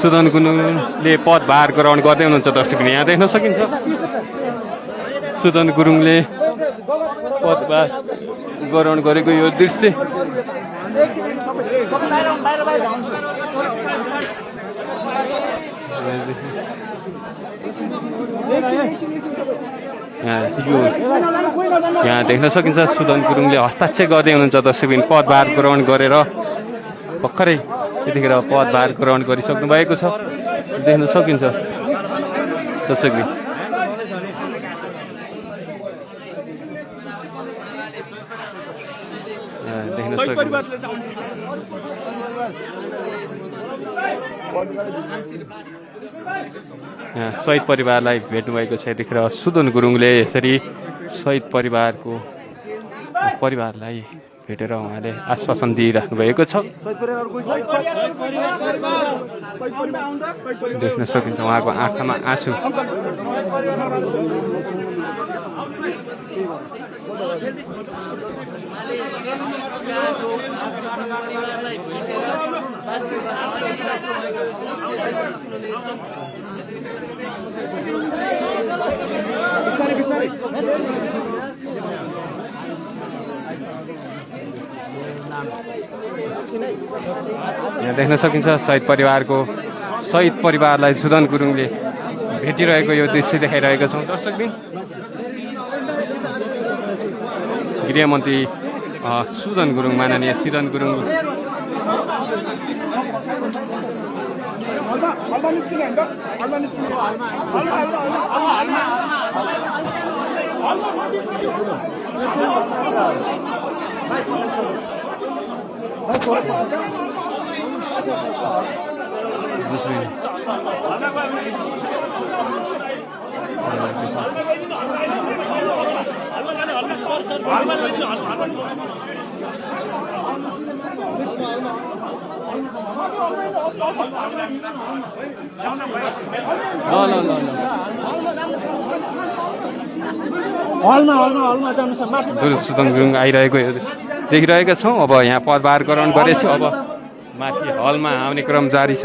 सुदन गुरुङले पदभार ग्रहण गर्दै हुनुहुन्छ दर्शकले यहाँ देख्न सकिन्छ सुदन गुरुङले पदभार ग्रहण गरेको यो दृश्य यहाँ देख्न सकिन्छ सुदन गुरुङले हस्ताक्षर गर्दै हुनुहुन्छ दर्शकबिन पदभार ग्रहण गरेर भर्खरै यतिखेर पदभार ग्रहण गरिसक्नु भएको छ देख्न सकिन्छ दर्शकबिन देख्न सकिन्छ शहीद परिवारलाई भेट्नुभएको छ यतिखेर सुदन गुरुङले यसरी शहीद परिवारलाई भेटेर उहाँले आश्वासन दिइराख्नु भएको छ देख्न सकिन्छ उहाँको आँखामा आँसु यहाँ देख्न सकिन्छ शहीद परिवारलाई सुदन गुरुङले भेटिरहेको यो दृश्य देखाइरहेका छौँ दर्शकबिन गृहमन्त्री सुदन गुरुङ माननीय सुदन गुरुङ सुदन गुरुङ आइरहेको देखिरहेका छौँ अब यहाँ पदभार ग्रहण गरेछु अब माथि हलमा आउने क्रम जारी छ